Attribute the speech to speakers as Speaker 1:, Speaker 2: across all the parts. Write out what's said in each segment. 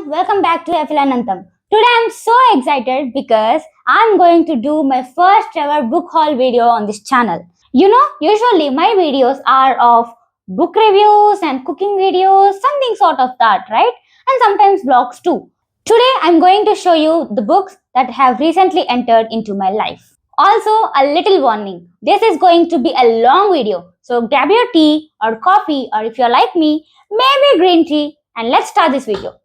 Speaker 1: welcome back to Anantam. Today I'm so excited because I'm going to do my first ever book haul video on this channel. Usually my videos are of book reviews and cooking videos, something sort of that, right? And sometimes vlogs too. Today I'm going to show you the books that have recently entered into my life. Also, a little warning. This is going to be a long video. So grab your tea or coffee, or if you're like me, maybe green tea, and let's start this video.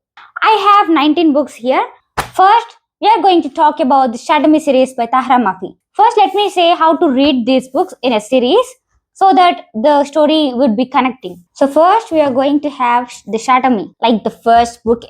Speaker 1: I have 19 books here. First, we are going to talk about the Shadow series by Tahra Mafi. First, let me say how to read these books in a series so that the story would be connecting. So first, we are going to have the Shadow, like the first book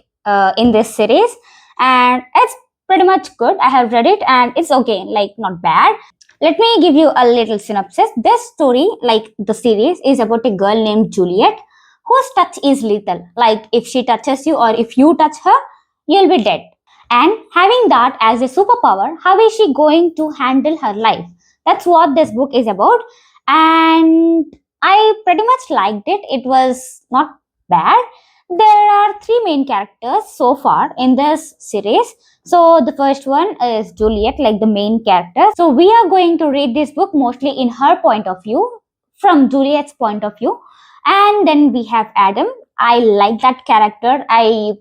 Speaker 1: in this series, and it's pretty much good. I have read it and it's okay, like not bad. Let me give you a little synopsis. This story, like the series, is about a girl named Juliet whose touch is lethal. Like if she touches you or if you touch her, you'll be dead. And having that as a superpower, how is she going to handle her life? That's what this book is about. And I pretty much liked it. It was not bad. There are three main characters so far in this series. So the first one is Juliet, like the main character. So we are going to read this book mostly in her point of view, from Juliet's point of view. And then we have Adam. I like that character. I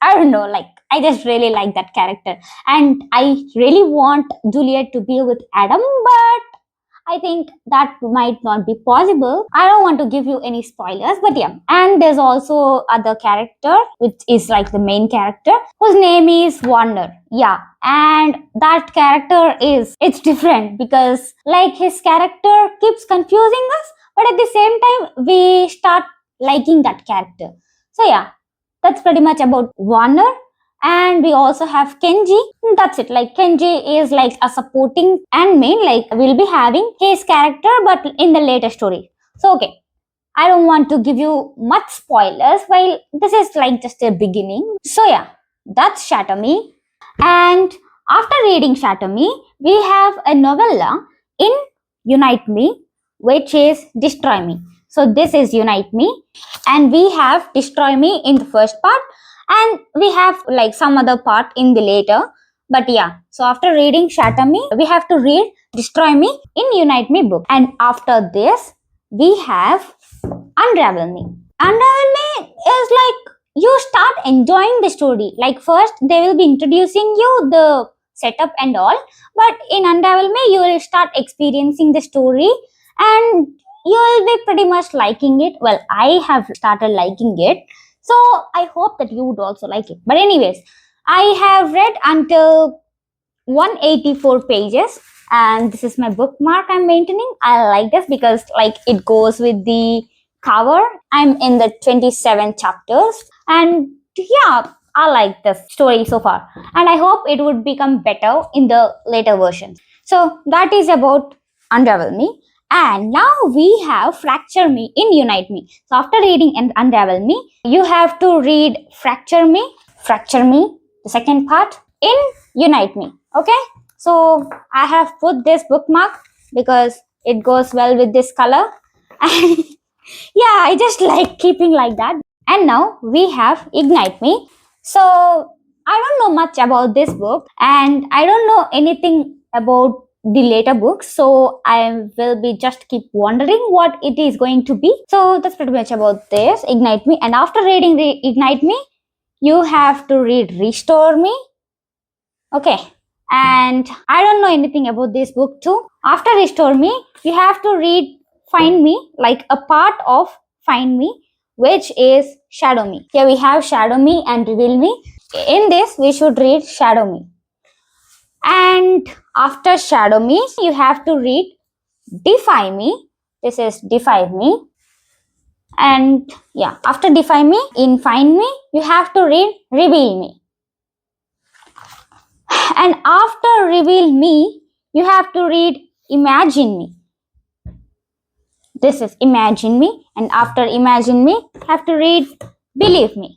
Speaker 1: don't know, like I just really like that character. And I really want Juliet to be with Adam, but I think that might not be possible. I don't want to give you any spoilers, but yeah. And there's also other character, which is like the main character, whose name is Warner. Yeah. And that character it's different because like his character keeps confusing us, but at the same time, we start liking that character. So yeah, that's pretty much about Warner. And we also have Kenji. That's it. Like Kenji is like a supporting and main. Like we'll be having his character, but in the later story. So okay, I don't want to give you much spoilers while this is like just a beginning. So yeah, that's Shatter Me. And after reading Shatter Me, we have a novella in Unite Me, which is Destroy Me. So this is Unite Me, and we have Destroy Me in the first part. And we have like some other part in the later. But yeah, so after reading Shatter Me, we have to read Destroy Me in Unite Me book. And after this, we have Unravel Me. Unravel Me is like you start enjoying the story. Like first, they will be introducing you the setup and all. But in Unravel Me, you will start experiencing the story and you will be pretty much liking it. Well, I have started liking it. So I hope that you would also like it. But anyways, I have read until 184 pages and this is my bookmark I'm maintaining. I like this because like it goes with the cover. I'm in the 27 chapters and yeah, I like this story so far. And I hope it would become better in the later versions. So that is about Unravel Me. And now we have Fracture Me in Unite Me. So after reading and Unravel Me, you have to read Fracture Me, the second part in Unite Me. Okay? So I have put this bookmark because it goes well with this color. And yeah, I just like keeping like that. And now we have Ignite Me. So I don't know much about this book and I don't know anything about the later books, so I will be just keep wondering what it is going to be. So that's pretty much about this Ignite Me. And after reading the Ignite Me, you have to read Restore Me. Okay, and I don't know anything about this book too. After Restore Me, you have to read Find Me, like a part of Find Me, which is Shadow Me. Here we have Shadow Me and Reveal Me. In this, we should read Shadow Me. And after Shadow Me, you have to read Defy Me. This is Defy Me. And yeah, after Defy Me, in Find Me, you have to read Reveal Me. And after Reveal Me, you have to read Imagine Me. This is Imagine Me. And after Imagine Me, you have to read Believe Me.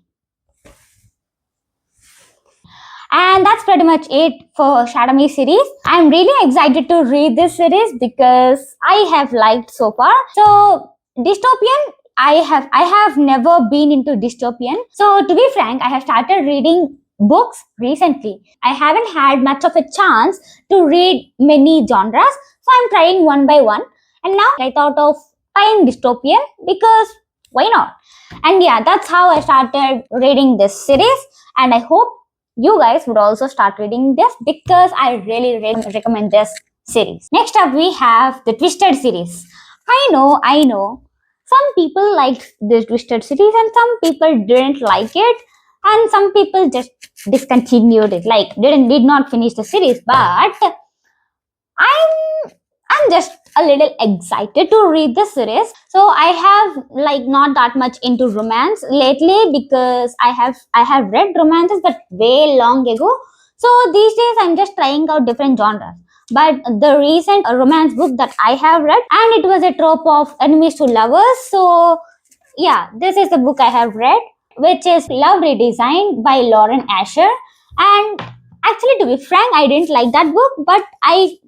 Speaker 1: And that's pretty much it for Shadow Me series. I'm really excited to read this series because I have liked so far. So Dystopian I have never been into dystopian. So to be frank, I have started reading books recently. I haven't had much of a chance to read many genres, so I'm trying one by one. And now I thought of trying dystopian because why not? And yeah, that's how I started reading this series. And I hope you guys would also start reading this because I really recommend this series. Next up, we have the Twisted series. I know. Some people liked the Twisted series and some people didn't like it, and some people just discontinued it, like did not finish the series. But I'm I'm just a little excited to read the series. So I have like not that much into romance lately because I have read romances but way long ago. So these days I'm just trying out different genres. But the recent romance book that I have read, and it was a trope of enemies to lovers. So yeah, this is the book I have read, which is Love Redesigned by Lauren Asher. And actually, to be frank, I didn't like that book, but I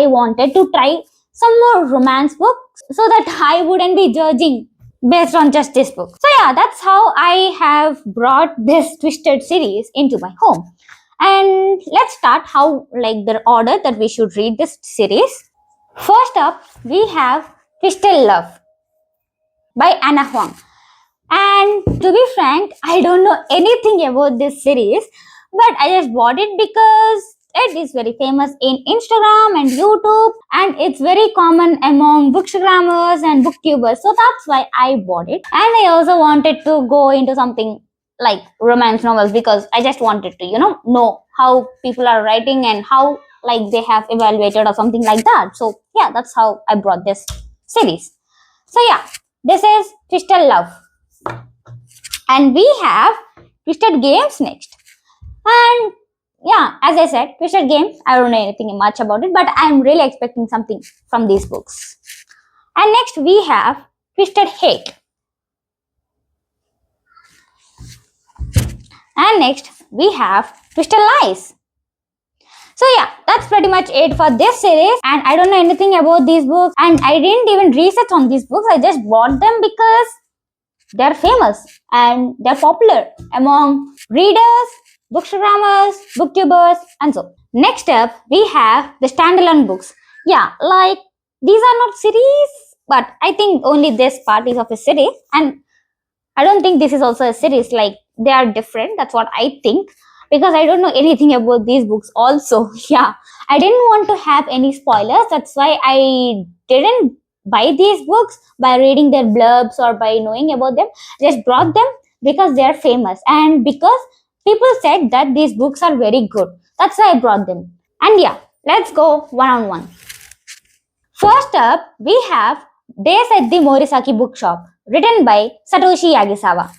Speaker 1: wanted to try some more romance books so that I wouldn't be judging based on just this book. So yeah, that's how I have brought this Twisted series into my home. And let's start how like the order that we should read this series. First up, we have Twisted Love by Anna Huang. And to be frank, I don't know anything about this series, but I just bought it because it is very famous in Instagram and YouTube, and it's very common among bookstagrammers and booktubers. So that's why I bought it. And I also wanted to go into something like romance novels because I just wanted to, know how people are writing and how like they have evaluated or something like that. So yeah, that's how I brought this series. So yeah, this is Twisted Love. And we have Twisted Games next. And yeah, as I said, Twisted Games, I don't know anything much about it, but I'm really expecting something from these books. And next we have Twisted Hate. And next we have Twisted Lies. So yeah, that's pretty much it for this series. And I don't know anything about these books, and I didn't even research on these books. I just bought them because they're famous and they're popular among readers, bookstagrammers, booktubers, and so. Next up, we have the standalone books. Yeah, like these are not series, but I think only this part is of a series, and I don't think this is also a series. Like they are different. That's what I think because I don't know anything about these books. Also, yeah, I didn't want to have any spoilers. That's why I didn't buy these books by reading their blurbs or by knowing about them. Just brought them because they are famous and because people said that these books are very good. That's why I brought them. And yeah, let's go one on one. First up, we have Days at the Morisaki Bookshop, written by Satoshi Yagisawa.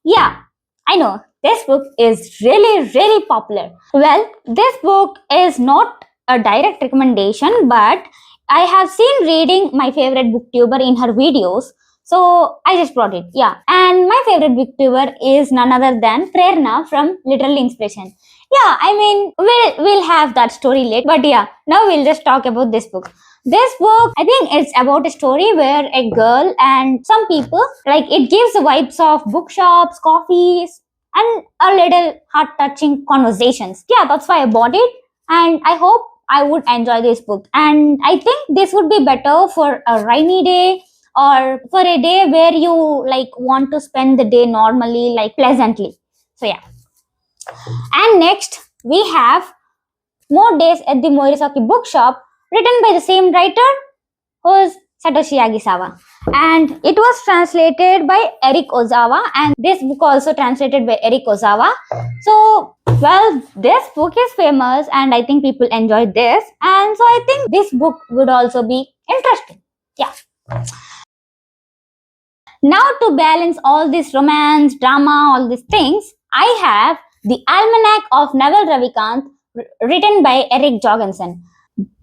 Speaker 1: Yeah, I know this book is really popular. Well, this book is not a direct recommendation, but I have seen reading my favorite booktuber in her videos, so I just brought it. Yeah, and my favorite booktuber is none other than Prerna from Literal Inspiration. Yeah, I mean we'll have that story later, but yeah, now we'll just talk about this book. This book, I think it's about a story where a girl and some people, like it gives the vibes of bookshops, coffees, and a little heart-touching conversations. Yeah, that's why I bought it, and I hope I would enjoy this book. And I think this would be better for a rainy day or for a day where you like want to spend the day normally, like pleasantly. So yeah. And next we have More Days at the Morisaki Bookshop, written by the same writer who is Satoshi Yagisawa. And it was translated by Eric Ozawa, and this book also translated by Eric Ozawa. So, well, this book is famous and I think people enjoyed this. And so I think this book would also be interesting. Yeah. Now to balance all this romance, drama, all these things, I have The Almanac of Naval Ravikant, written by Eric Jorgensen.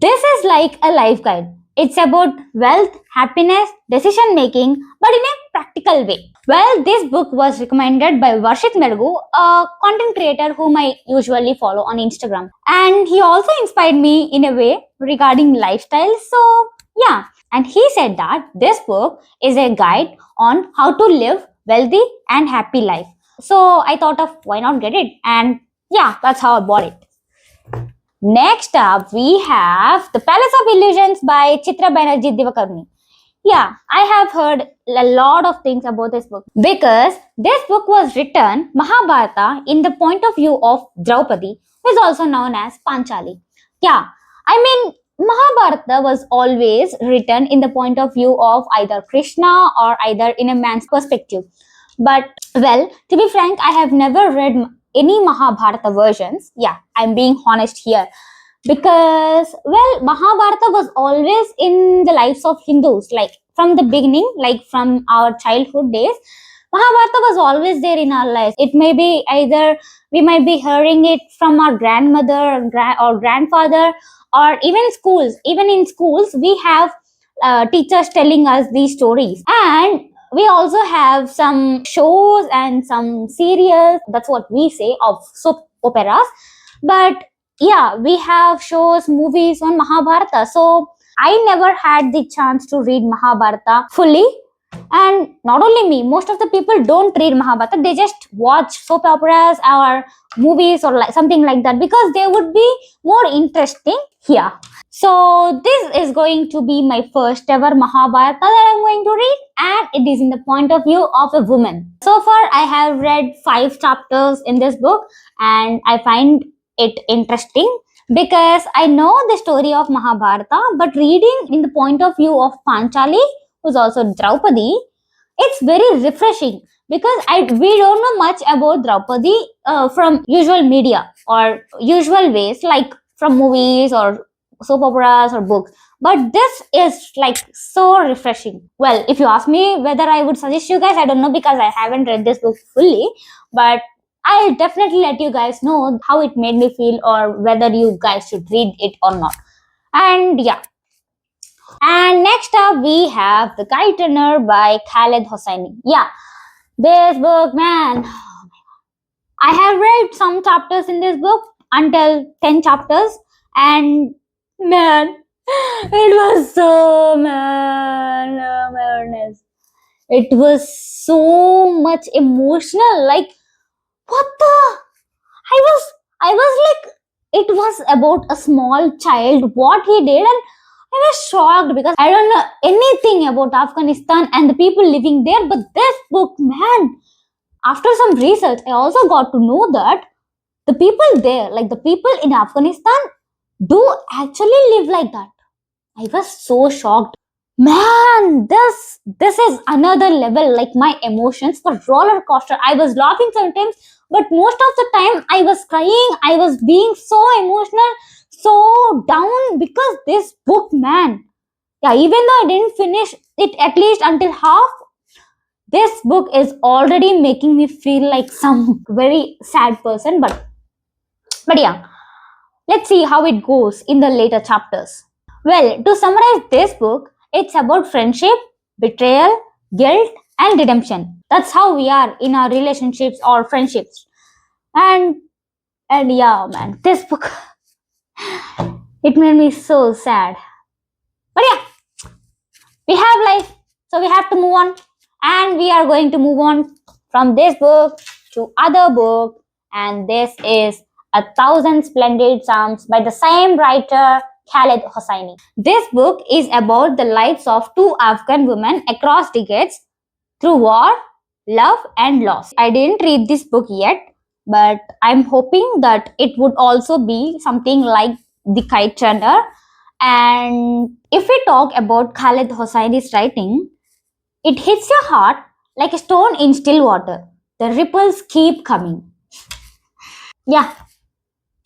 Speaker 1: This is like a life guide. It's about wealth, happiness, decision making, but in a practical way. Well, this book was recommended by Varshit Mergu, a content creator whom I usually follow on Instagram. And he also inspired me in a way regarding lifestyle. So, yeah, And he said that this book is a guide on how to live wealthy and happy life. So I thought of why not get it, and yeah, that's how I bought it. Next up, we have The Palace of Illusions by Chitra Banerjee Divakaruni. Yeah, I have heard a lot of things about this book because this book was written Mahabharata in the point of view of Draupadi, who is also known as Panchali. Yeah, I mean, Mahabharata was always written in the point of view of either Krishna or either in a man's perspective. But, well, to be frank, I have never read any Mahabharata versions. Yeah, I'm being honest here because, well, Mahabharata was always in the lives of Hindus, like from the beginning, like from our childhood days. Mahabharata was always there in our lives. It may be either we might be hearing it from our grandmother or grandfather, or even schools. Even in schools, we have teachers telling us these stories, and we also have some shows and some serials. That's what we say of soap operas, but yeah, we have shows, movies on Mahabharata. So I never had the chance to read Mahabharata fully. And not only me, most of the people don't read Mahabharata. They just watch soap operas or movies or like something like that because they would be more interesting here. So this is going to be my first ever Mahabharata that I'm going to read, and it is in the point of view of a woman. So far, I have read 5 chapters in this book, and I find it interesting because I know the story of Mahabharata, but reading in the point of view of Panchali, who's also Draupadi, it's very refreshing because we don't know much about Draupadi from usual media or usual ways like from movies or soap operas or books. But this is like so refreshing. Well, if you ask me whether I would suggest you guys, I don't know because I haven't read this book fully, but I'll definitely let you guys know how it made me feel or whether you guys should read it or not. And yeah. And next up, we have The Kite Runner by Khaled Hosseini. Yeah, this book, man, I have read some chapters in this book until 10 chapters, and man, it was so, man, oh my goodness. It was so much emotional. Like, what the? I was like, it was about a small child, what he did, and I was shocked because I don't know anything about Afghanistan and the people living there. But this book, man, after some research, I also got to know that the people there, like the people in Afghanistan, do actually live like that. I was so shocked. Man, this is another level. Like my emotions were roller coaster. I was laughing sometimes, but most of the time I was crying. I was being so emotional, so down because this book, man. Yeah, even though I didn't finish it at least until half, this book is already making me feel like some very sad person. But yeah, let's see how it goes in the later chapters. Well, to summarize this book, it's about friendship, betrayal, guilt, and redemption. That's how we are in our relationships or friendships. And yeah, man, this book it made me so sad. But yeah, we have life, so we have to move on. And we are going to move on from this book to other book, and this is A Thousand Splendid Psalms by the same writer Khaled Hosseini. This book is about the lives of 2 Afghan women across decades through war, love, and loss. I didn't read this book yet, but I'm hoping that it would also be something like The Kite Runner. And if we talk about Khaled Hosseini's writing, it hits your heart like a stone in still water. The ripples keep coming. Yeah,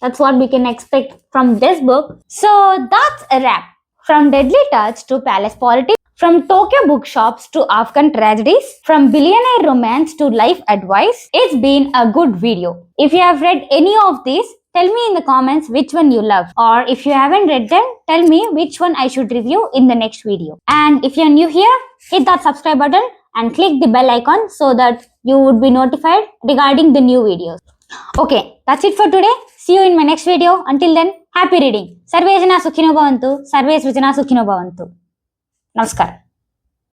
Speaker 1: that's what we can expect from this book. So that's a wrap. From Deadly Touch to Palace Politics, from Tokyo bookshops to Afghan tragedies, from billionaire romance to life advice, it's been a good video. If you have read any of these, tell me in the comments which one you love. Or if you haven't read them, tell me which one I should review in the next video. And if you're new here, hit that subscribe button and click the bell icon so that you would be notified regarding the new videos. Okay, that's it for today. See you in my next video. Until then, happy reading. Sarve jana sukhino bhavantu. Sarve srijana sukhino bhavantu. Namaskar.